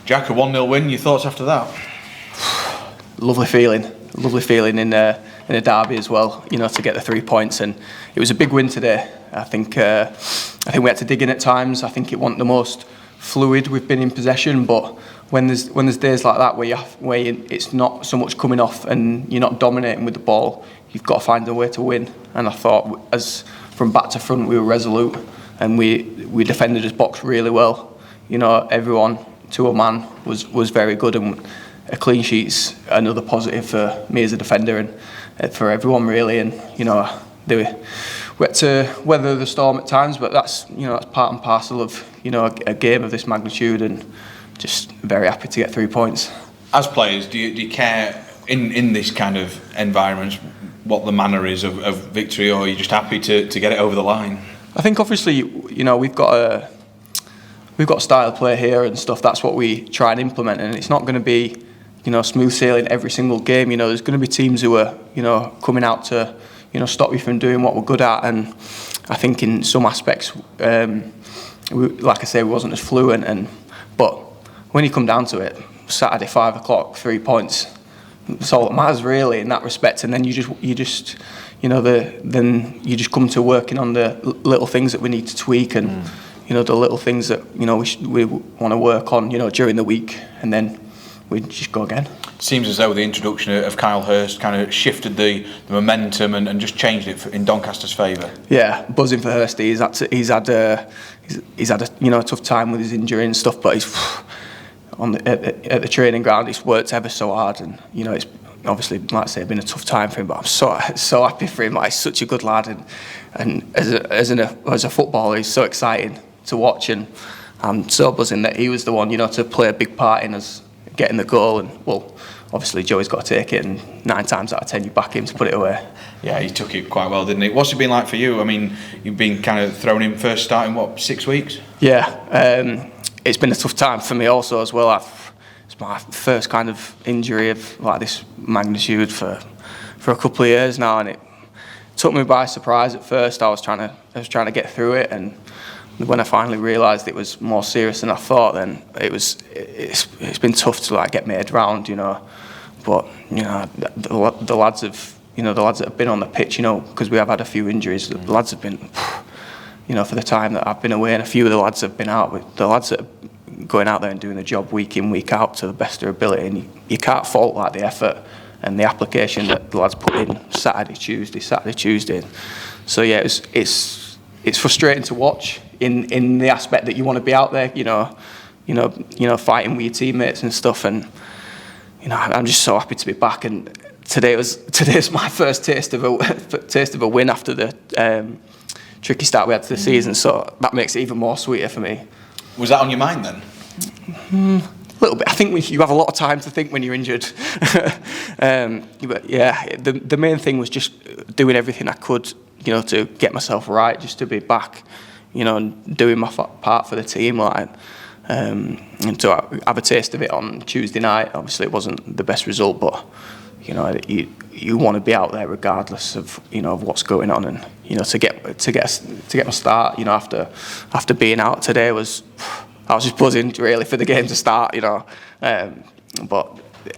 Jack, a 1-0 win. Your thoughts after that? Lovely feeling in a derby as well. To get the 3 points, and it was a big win today. I think we had to dig in at times. I think it wasn't the most fluid we've been in possession, but when there's days like that where it's not so much coming off and you're not dominating with the ball, you've got to find a way to win. And I thought, as from back to front, we were resolute and we defended his box really well. Everyone to a man was very good, and a clean sheet's another positive for me as a defender and for everyone really. And we had to weather the storm at times, but that's part and parcel of a game of this magnitude, and just very happy to get 3 points. As players, do you care in this kind of environment what the manner is of victory, or are you just happy to get it over the line? I think obviously we've got a style of play here and stuff. That's what we try and implement, and it's not going to be smooth sailing every single game. There's going to be teams who are coming out to stop you from doing what we're good at, and I think in some aspects, like I say, we wasn't as fluent. But when you come down to it, Saturday 5 o'clock, 3 points. That's all that matters really in that respect. And then you just come to working on the little things that we need to tweak, and the little things that we want to work on during the week, and then we just go again. Seems as though the introduction of Kyle Hurst kind of shifted the momentum and just changed it in Doncaster's favour. Yeah, buzzing for Hurst. He's had a tough time with his injury and stuff, but he's at the training ground. He's worked ever so hard, and it's obviously, like I say, been a tough time for him. But I'm so happy for him. Like, he's such a good lad, and as a footballer, he's so exciting to watch, and I'm so buzzing that he was the one to play a big part in us getting the goal. And well, obviously Joey's got to take it, and 9 times out of 10 you back him to put it away. Yeah, he took it quite well, didn't he? What's it been like for you? I mean, you've been kind of thrown in first starting 6 weeks? Yeah, it's been a tough time for me also as well. It's my first kind of injury of like this magnitude for a couple of years now, and it took me by surprise at first. I was trying to get through it, and when I finally realised it was more serious than I thought, then it's been tough to like get my head round, But the lads that have been on the pitch, because we have had a few injuries, the lads have been, for the time that I've been away, and a few of the lads have been out. The lads that are going out there and doing the job week in, week out to the best of their ability, and you can't fault like the effort and the application that the lads put in Saturday, Tuesday. So yeah, it's frustrating to watch in the aspect that you want to be out there, fighting with your teammates and stuff, and I'm just so happy to be back. And today's my first taste of a win after the tricky start we had to the season, so that makes it even more sweeter for me. Was that on your mind then? A little bit. I think you have a lot of time to think when you're injured. But yeah, the main thing was just doing everything I could, to get myself right, just to be back, and doing my part for the team, and to have a taste of it on Tuesday night. Obviously, it wasn't the best result, but you want to be out there regardless of of what's going on, and to get my start. After being out today I was just buzzing really for the game to start. But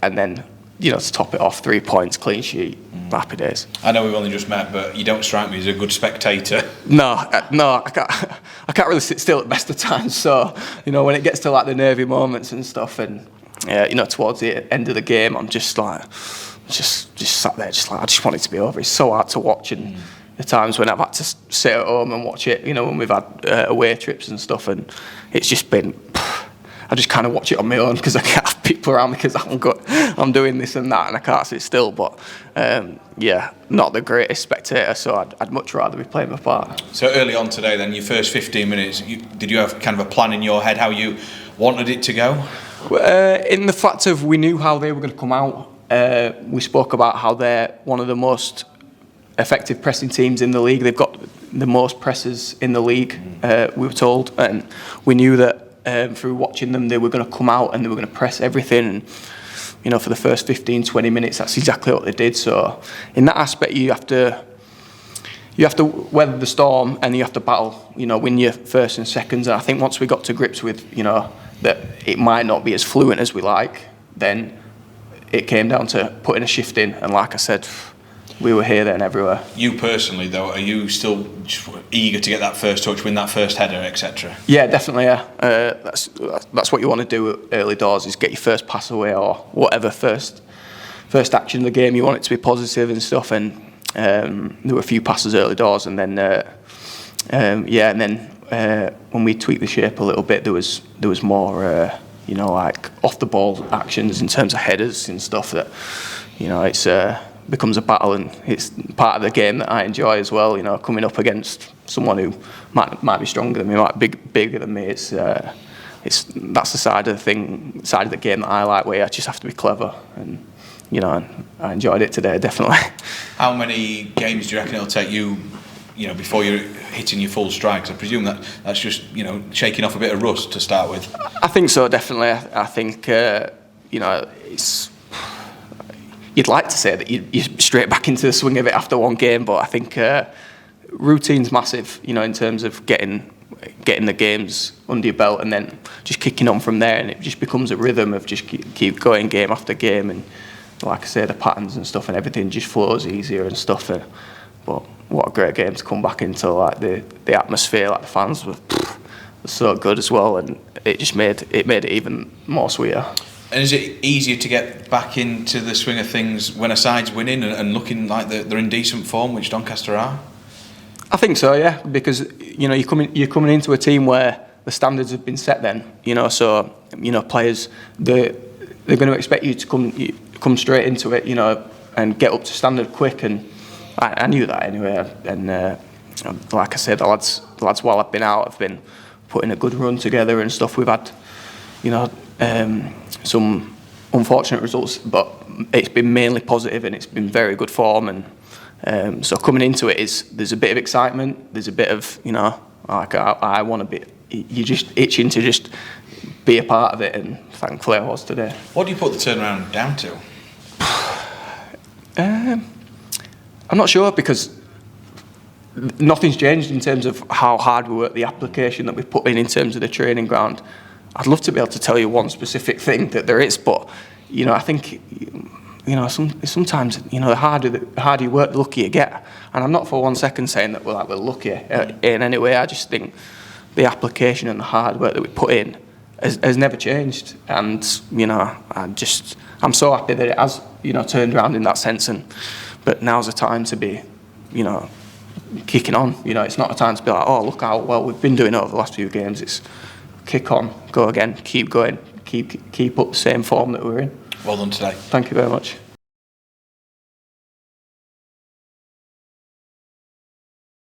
and then to top it off, 3 points, clean sheet, happy days. I know we've only just met, but you don't strike me as a good spectator. No, I can't really sit still at the best of times. So when it gets to like the nervy moments and stuff, and towards the end of the game, I'm just like. Just sat there, I just want it to be over. It's so hard to watch, and the times when I've had to sit at home and watch it, when we've had away trips and stuff, and it's just been, I just kind of watch it on my own because I can't have people around me because I'm doing this and that, and I can't sit still. But yeah, not the greatest spectator, so I'd much rather be playing my part. So early on today, then, your first 15 minutes, did you have kind of a plan in your head how you wanted it to go? In the fact of we knew how they were going to come out. We spoke about how they're one of the most effective pressing teams in the league. They've got the most presses in the league, we were told, and we knew that through watching them they were going to come out and they were going to press everything, and for the first 15-20 minutes that's exactly what they did. So in that aspect you have to weather the storm, and you have to battle, win your first and seconds. And I think once we got to grips with that it might not be as fluent as we like, then it came down to putting a shift in. And like I said, we were here, there and everywhere. You personally, though, are you still eager to get that first touch, win that first header, etc.? Yeah, definitely. Yeah, that's what you want to do early doors, is get your first pass away or whatever first action of the game. You want it to be positive and stuff. And there were a few passes early doors, and then when we tweaked the shape a little bit, there was more like off the ball actions in terms of headers and stuff that it's becomes a battle, and it's part of the game that I enjoy as well. Coming up against someone who might be stronger than me, might be bigger than me. That's the side of the game that I like, where you just have to be clever, and I enjoyed it today, definitely. How many games do you reckon it'll take you, before you're hitting your full stride? 'Cause I presume that's just shaking off a bit of rust to start with. I think so, definitely. I think it's. You'd like to say that you're straight back into the swing of it after one game, but I think routine's massive, in terms of getting the games under your belt and then just kicking on from there, and it just becomes a rhythm of just keep going game after game, and like I say, the patterns and stuff and everything just flows easier and stuff. But what a great game to come back into! Like the atmosphere, like the fans were so good as well, and it just made it even more sweeter. And is it easier to get back into the swing of things when a side's winning and looking like they're in decent form, which Doncaster are? I think so, yeah, because you're coming into a team where the standards have been set. Then so players they're going to expect you to come straight into it, and get up to standard quick. And I knew that anyway. And like I said, the lads while I've been out have been putting a good run together and stuff. We've had some unfortunate results, but it's been mainly positive, and it's been very good form. And so coming into it, there's a bit of excitement, there's a bit of I want to be. You're just itching to just be a part of it, and thankfully I was today. What do you put the turnaround down to? I'm not sure, because nothing's changed in terms of how hard we work, the application that we put in terms of the training ground. I'd love to be able to tell you one specific thing that there is, but I think sometimes the harder you work, the luckier you get. And I'm not for 1 second saying that we're lucky in any way. I just think the application and the hard work that we put in has never changed. And I'm so happy that it has turned around in that sense. But now's the time to be kicking on. It's not a time to be like, oh, look how well we've been doing over the last few games. It's kick on, go again, keep going, keep up the same form that we're in. Well done today. Thank you very much.